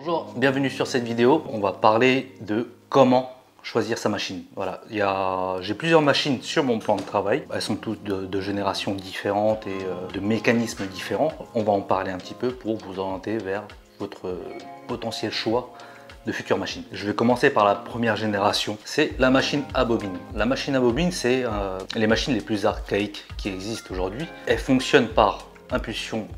Bonjour, bienvenue sur cette vidéo. On va parler de comment choisir sa machine. Voilà, j'ai plusieurs machines sur mon plan de travail. Elles sont toutes de générations différentes et de mécanismes différents. On va en parler un petit peu pour vous orienter vers votre potentiel choix de futures machines. Je vais commencer par la première génération, c'est la machine à bobine. La machine à bobine, c'est les machines les plus archaïques qui existent aujourd'hui. Elles fonctionnent par impulsion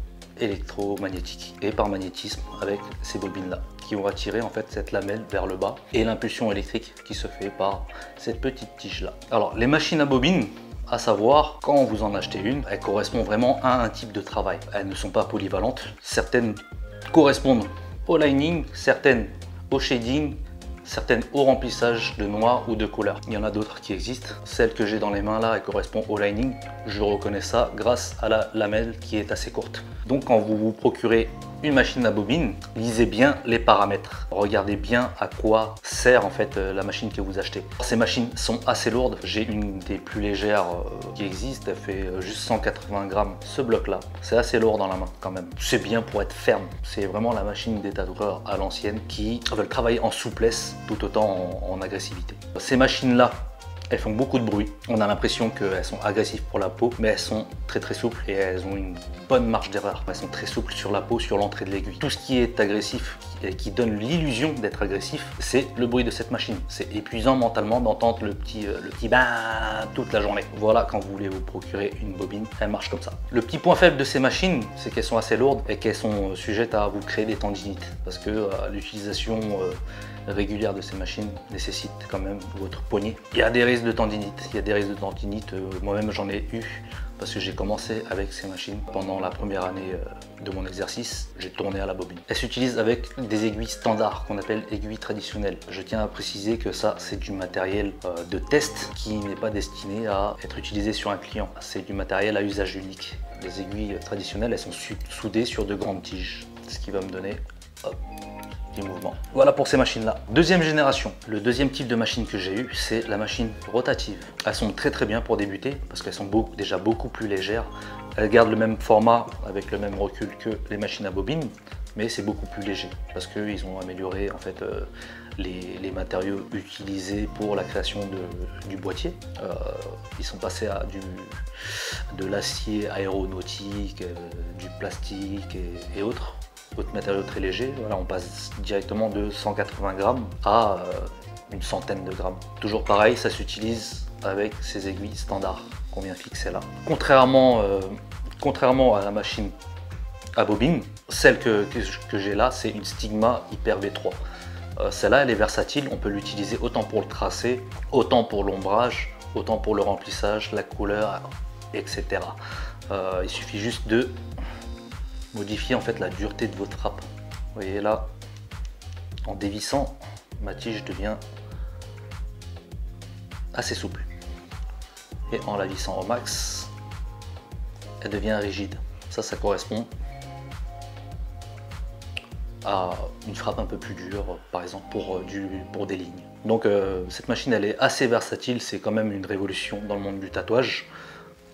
électromagnétique et par magnétisme avec ces bobines là qui vont attirer en fait cette lamelle vers le bas et l'impulsion électrique qui se fait par cette petite tige là. Alors les machines à bobine, à savoir, quand vous en achetez une, elles correspondent vraiment à un type de travail. Elles ne sont pas polyvalentes. Certaines correspondent au lining, certaines au shading, certaines au remplissage de noir ou de couleur. Il y en a d'autres qui existent. Celle que j'ai dans les mains là, elle correspond au lining. Je reconnais ça grâce à la lamelle qui est assez courte. Donc quand vous vous procurez une machine à bobine, lisez bien les paramètres. Regardez bien à quoi sert en fait la machine que vous achetez. Ces machines sont assez lourdes. J'ai une des plus légères qui existe. Elle fait juste 180 grammes ce bloc là. C'est assez lourd dans la main quand même. C'est bien pour être ferme. C'est vraiment la machine des tatoueurs à l'ancienne qui veulent travailler en souplesse tout autant en agressivité. Ces machines là, elles font beaucoup de bruit. On a l'impression qu'elles sont agressives pour la peau, mais elles sont très souples et elles ont une bonne marge d'erreur. Elles sont très souples sur la peau, sur l'entrée de l'aiguille. Tout ce qui est agressif et qui donne l'illusion d'être agressif, c'est le bruit de cette machine. C'est épuisant mentalement d'entendre le petit bah toute la journée. Voilà, quand vous voulez vous procurer une bobine, elle marche comme ça. Le petit point faible de ces machines, c'est qu'elles sont assez lourdes et qu'elles sont sujettes à vous créer des tendinites. Parce que l'utilisation régulière de ces machines nécessite quand même votre poignet. Il y a des risques de tendinite, moi-même j'en ai eu parce que j'ai commencé avec ces machines pendant la première année de mon exercice, j'ai tourné à la bobine. Elles s'utilisent avec des aiguilles standards qu'on appelle aiguilles traditionnelles. Je tiens à préciser que ça c'est du matériel de test qui n'est pas destiné à être utilisé sur un client. C'est du matériel à usage unique. Les aiguilles traditionnelles, elles sont soudées sur de grandes tiges, ce qui va me donner du mouvement. Voilà pour ces machines là. Deuxième génération, le deuxième type de machine que j'ai eu, c'est la machine rotative. Elles sont très bien pour débuter parce qu'elles sont déjà beaucoup plus légères. Elles gardent le même format avec le même recul que les machines à bobine, mais c'est beaucoup plus léger parce qu'ils ont amélioré en fait les matériaux utilisés pour la création du boîtier. Ils sont passés à de l'acier aéronautique, du plastique et autres matériaux très légers. Voilà, on passe directement de 180 grammes à une centaine de grammes. Toujours pareil, ça s'utilise avec ces aiguilles standards qu'on vient fixer là. Contrairement à la machine à bobine, celle que j'ai là, c'est une Stigma Hyper V3. Celle-là, elle est versatile, on peut l'utiliser autant pour le tracé, autant pour l'ombrage, autant pour le remplissage, la couleur, etc. Il suffit juste de modifier en fait la dureté de votre frappe. Vous voyez là, en dévissant, ma tige devient assez souple. Et en la vissant au max, elle devient rigide. Ça correspond à une frappe un peu plus dure, par exemple pour des lignes. Donc cette machine, elle est assez versatile, c'est quand même une révolution dans le monde du tatouage.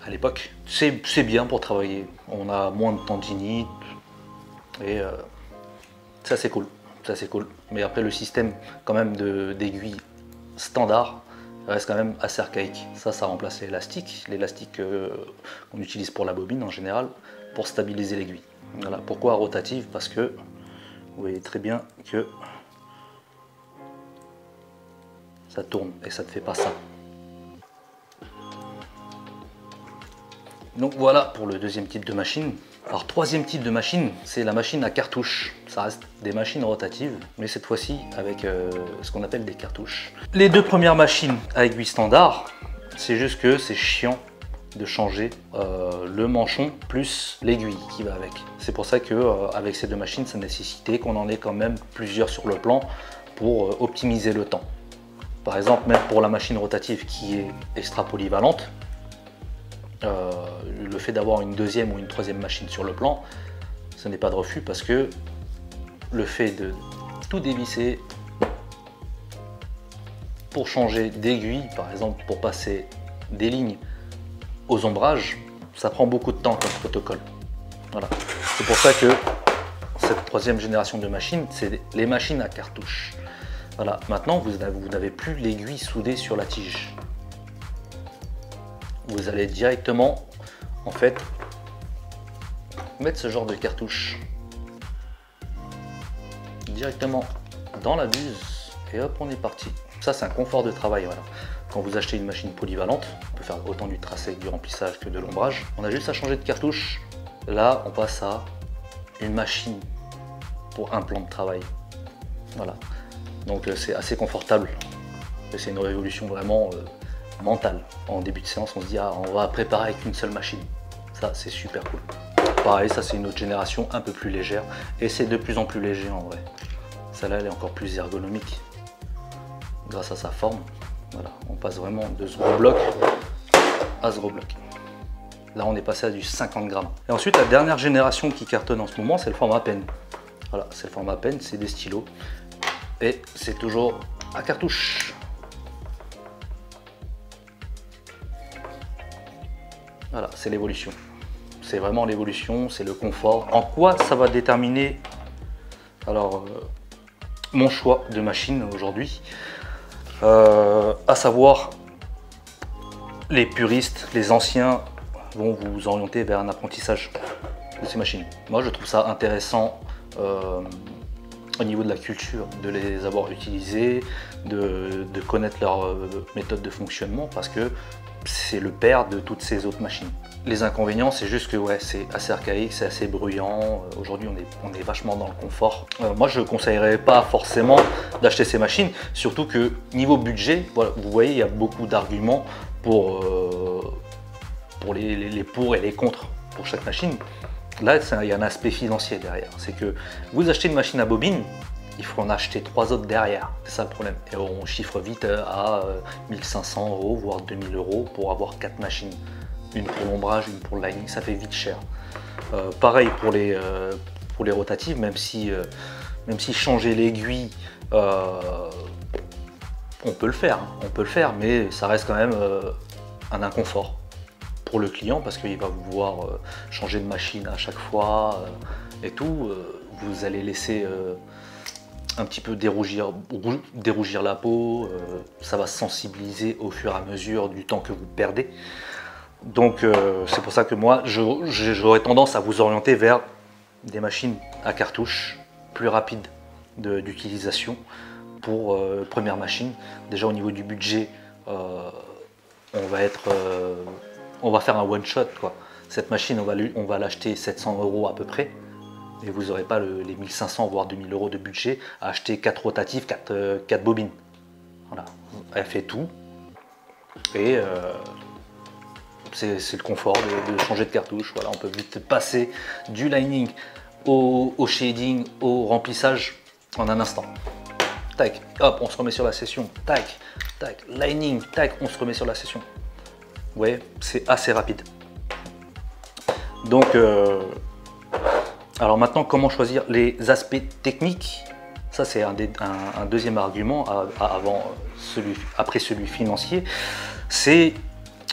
À l'époque, c'est bien pour travailler. On a moins de tendinite et ça c'est cool. Mais après le système quand même d'aiguilles standard reste quand même assez archaïque. Ça remplace l'élastique qu'on utilise pour la bobine en général pour stabiliser l'aiguille. Voilà. Pourquoi rotative? Parce que vous voyez très bien que ça tourne et ça ne fait pas ça. Donc voilà pour le deuxième type de machine. Alors troisième type de machine, c'est la machine à cartouche. Ça reste des machines rotatives, mais cette fois-ci avec ce qu'on appelle des cartouches. Les deux premières machines à aiguille standard, c'est juste que c'est chiant de changer le manchon plus l'aiguille qui va avec. C'est pour ça que avec ces deux machines, ça nécessitait qu'on en ait quand même plusieurs sur le plan pour optimiser le temps. Par exemple, même pour la machine rotative qui est extra polyvalente, le fait d'avoir une deuxième ou une troisième machine sur le plan, ce n'est pas de refus parce que le fait de tout dévisser pour changer d'aiguille, par exemple pour passer des lignes aux ombrages, ça prend beaucoup de temps comme protocole. Voilà. C'est pour ça que cette troisième génération de machines, c'est les machines à cartouches. Voilà, maintenant vous n'avez plus l'aiguille soudée sur la tige. Vous allez directement, en fait, mettre ce genre de cartouche directement dans la buse et hop, on est parti. Ça, c'est un confort de travail. Voilà. Quand vous achetez une machine polyvalente, on peut faire autant du tracé, du remplissage que de l'ombrage. On a juste à changer de cartouche. Là, on passe à une machine pour un plan de travail. Voilà. Donc, c'est assez confortable. C'est une révolution vraiment mentale. En début de séance, on se dit, ah, on va préparer avec une seule machine. Ça, c'est super cool. Pareil, ça, c'est une autre génération un peu plus légère. Et c'est de plus en plus léger en vrai. Celle-là, elle est encore plus ergonomique grâce à sa forme. Voilà, on passe vraiment de ce gros bloc à ce gros bloc. Là, on est passé à du 50 grammes. Et ensuite, la dernière génération qui cartonne en ce moment, c'est le format pen. Voilà, c'est le format pen, c'est des stylos. Et c'est toujours à cartouche. Voilà, c'est l'évolution. C'est vraiment l'évolution, c'est le confort. En quoi ça va déterminer alors mon choix de machine aujourd'hui, à savoir les puristes, les anciens vont vous orienter vers un apprentissage de ces machines. Moi, je trouve ça intéressant au niveau de la culture, de les avoir utilisées, de connaître leur méthode de fonctionnement, parce que c'est le père de toutes ces autres machines. Les inconvénients, c'est juste que ouais, c'est assez archaïque, c'est assez bruyant. Aujourd'hui, on est vachement dans le confort. Moi, je ne conseillerais pas forcément d'acheter ces machines, surtout que niveau budget, voilà, vous voyez, il y a beaucoup d'arguments pour les pour et les contre pour chaque machine. Là, il y a un aspect financier derrière. C'est que vous achetez une machine à bobine, il faut en acheter 3 autres derrière. C'est ça le problème. Et on chiffre vite à 1500 €, voire 2000 € pour avoir 4 machines. Une pour l'ombrage, une pour le lining, ça fait vite cher. Pareil pour les rotatives, même si changer l'aiguille, on peut le faire. Hein, on peut le faire, mais ça reste quand même un inconfort pour le client parce qu'il va vouloir changer de machine à chaque fois et tout. Vous allez laisser un petit peu dérougir la peau, ça va sensibiliser au fur et à mesure du temps que vous perdez. Donc c'est pour ça que moi j'aurais tendance à vous orienter vers des machines à cartouche plus rapides d'utilisation pour première machine. Déjà au niveau du budget, on va faire un one shot quoi. Cette machine on va l'acheter 700 € à peu près. Et vous n'aurez pas les 1500 voire 2000 € de budget à acheter 4 rotatifs, 4 bobines. Voilà, elle fait tout. Et c'est le confort de changer de cartouche. Voilà, on peut vite passer du lining au shading, au remplissage en un instant. Tac, hop, on se remet sur la session. Tac, tac, lining, tac, on se remet sur la session. Vous voyez, c'est assez rapide. Donc, alors maintenant, comment choisir les aspects techniques? Ça, c'est un deuxième argument après celui financier. C'est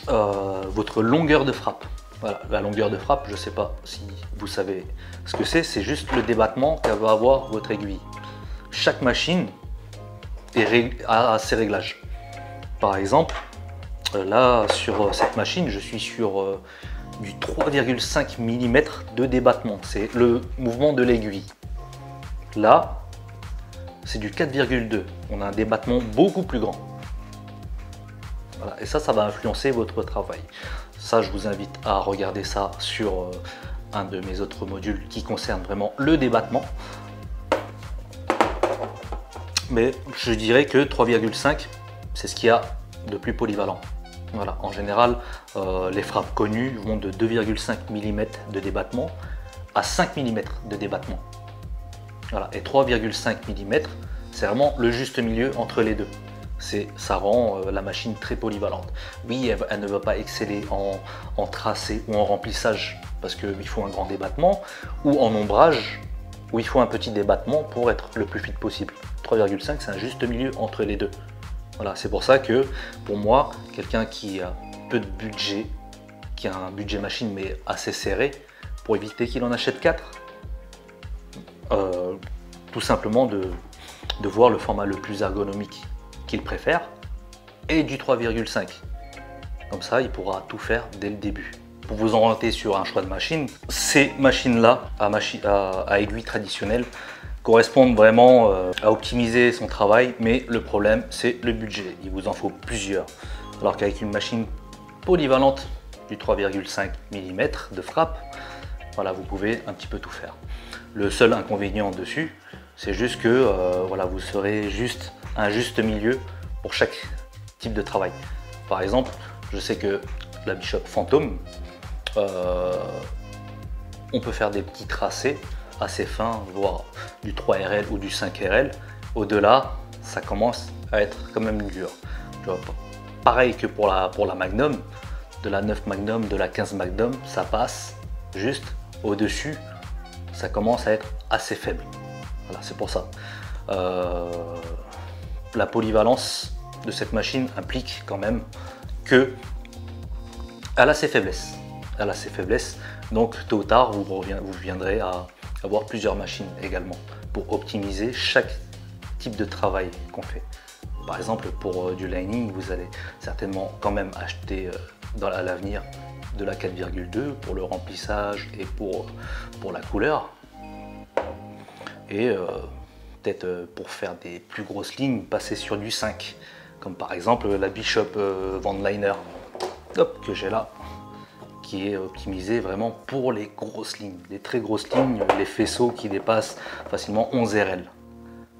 votre longueur de frappe. Voilà, la longueur de frappe, je ne sais pas si vous savez ce que c'est juste le débattement qu'elle va avoir votre aiguille. Chaque machine a ses réglages. Par exemple, là, sur cette machine, je suis sur du 3,5 mm de débattement. C'est le mouvement de l'aiguille. Là, c'est du 4,2. On a un débattement beaucoup plus grand. Voilà. Et ça va influencer votre travail. Ça, je vous invite à regarder ça sur un de mes autres modules qui concerne vraiment le débattement. Mais je dirais que 3,5, c'est ce qu'il y a de plus polyvalent. Voilà. En général, les frappes connues vont de 2,5 mm de débattement à 5 mm de débattement. Voilà. Et 3,5 mm, c'est vraiment le juste milieu entre les deux. Ça rend la machine très polyvalente. Oui, elle ne va pas exceller en tracé ou en remplissage parce qu'il faut un grand débattement, ou en ombrage où il faut un petit débattement pour être le plus fluide possible. 3,5, c'est un juste milieu entre les deux. Voilà, c'est pour ça que pour moi, quelqu'un qui a peu de budget, qui a un budget machine mais assez serré, pour éviter qu'il en achète 4, tout simplement de voir le format le plus ergonomique qu'il préfère et du 3,5. Comme ça, il pourra tout faire dès le début. Pour vous orienter sur un choix de machine, ces machines-là à aiguille traditionnelle correspondent vraiment à optimiser son travail, mais le problème c'est le budget. Il vous en faut plusieurs. Alors qu'avec une machine polyvalente du 3,5 mm de frappe, voilà, vous pouvez un petit peu tout faire. Le seul inconvénient dessus, c'est juste que voilà, vous serez juste un juste milieu pour chaque type de travail. Par exemple, je sais que la Bishop Phantom, on peut faire des petits tracés assez fins, voire du 3RL ou du 5RL. Au-delà, ça commence à être quand même dur. Pareil que pour la Magnum, de la 9 Magnum, de la 15 Magnum, ça passe. Juste au-dessus, ça commence à être assez faible. Voilà, c'est pour ça. La polyvalence de cette machine implique quand même que elle a ses faiblesses. Elle a ses faiblesses, donc tôt ou tard, vous viendrez à avoir plusieurs machines également pour optimiser chaque type de travail qu'on fait. Par exemple, pour du lining, vous allez certainement quand même acheter à l'avenir de la 4,2 pour le remplissage et pour la couleur. Et peut-être pour faire des plus grosses lignes, passer sur du 5, comme par exemple la Bishop Vandliner que j'ai là, qui est optimisé vraiment pour les grosses lignes, les très grosses lignes, les faisceaux qui dépassent facilement 11 RL.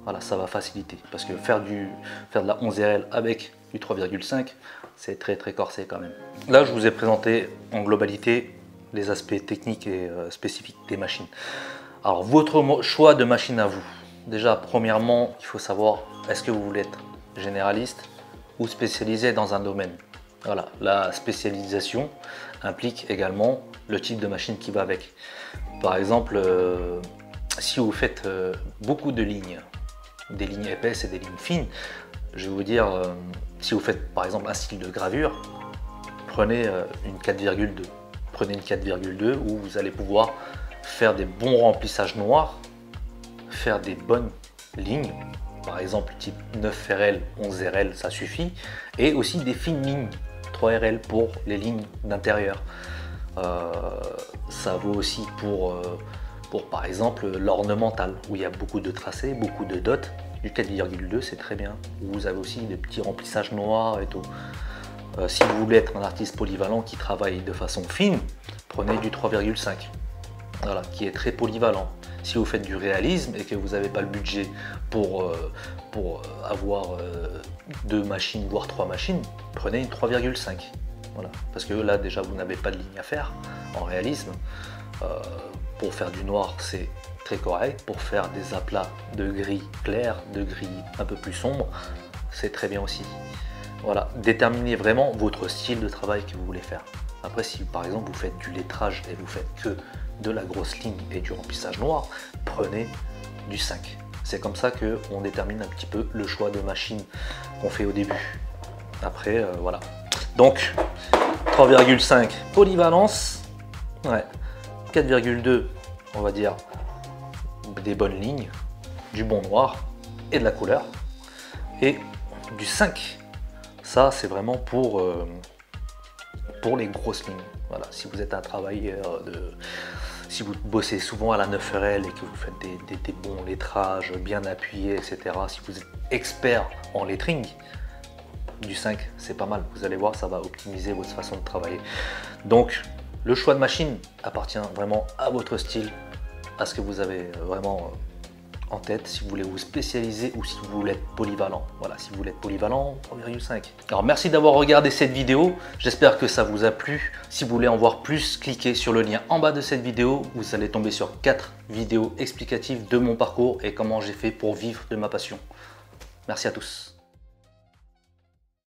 Voilà, ça va faciliter, parce que faire de la 11 RL avec du 3,5, c'est très corsé quand même. Là, je vous ai présenté en globalité les aspects techniques et spécifiques des machines. Alors, votre choix de machine à vous. Déjà, premièrement, il faut savoir, est-ce que vous voulez être généraliste ou spécialisé dans un domaine? Voilà, la spécialisation implique également le type de machine qui va avec. Par exemple, si vous faites beaucoup de lignes, des lignes épaisses et des lignes fines, je vais vous dire, si vous faites par exemple un style de gravure, prenez une 4,2. Prenez une 4,2 où vous allez pouvoir faire des bons remplissages noirs, faire des bonnes lignes, par exemple type 9 RL, 11 RL, ça suffit, et aussi des fines lignes, 3 RL pour les lignes d'intérieur. Ça vaut aussi pour par exemple l'ornemental, où il y a beaucoup de tracés, beaucoup de dots. Du 4,2 c'est très bien. Vous avez aussi des petits remplissages noirs et tout. Si vous voulez être un artiste polyvalent qui travaille de façon fine, prenez du 3,5, voilà, qui est très polyvalent. Si vous faites du réalisme et que vous n'avez pas le budget pour avoir 2 machines, voire 3 machines, prenez une 3,5. Voilà. Parce que là déjà vous n'avez pas de ligne à faire en réalisme. Pour faire du noir c'est très correct. Pour faire des aplats de gris clair, de gris un peu plus sombre, c'est très bien aussi. Voilà, déterminez vraiment votre style de travail que vous voulez faire. Après, si par exemple vous faites du lettrage et vous faites que de la grosse ligne et du remplissage noir, prenez du 5. C'est comme ça qu'on détermine un petit peu le choix de machine qu'on fait au début. Après, voilà. Donc, 3,5 polyvalence, ouais. 4,2, on va dire des bonnes lignes, du bon noir et de la couleur. Et du 5, ça c'est vraiment pour les grosses lignes. Voilà, si vous êtes un travailleur si vous bossez souvent à la 9RL et que vous faites des bons lettrages bien appuyés, etc. Si vous êtes expert en lettering, du 5 c'est pas mal. Vous allez voir, ça va optimiser votre façon de travailler. Donc le choix de machine appartient vraiment à votre style, à ce que vous avez vraiment en tête, si vous voulez vous spécialiser ou si vous voulez être polyvalent. Voilà, si vous voulez être polyvalent, 3,5. Alors merci d'avoir regardé cette vidéo, j'espère que ça vous a plu. Si vous voulez en voir plus, cliquez sur le lien en bas de cette vidéo, vous allez tomber sur 4 vidéos explicatives de mon parcours et comment j'ai fait pour vivre de ma passion. Merci à tous.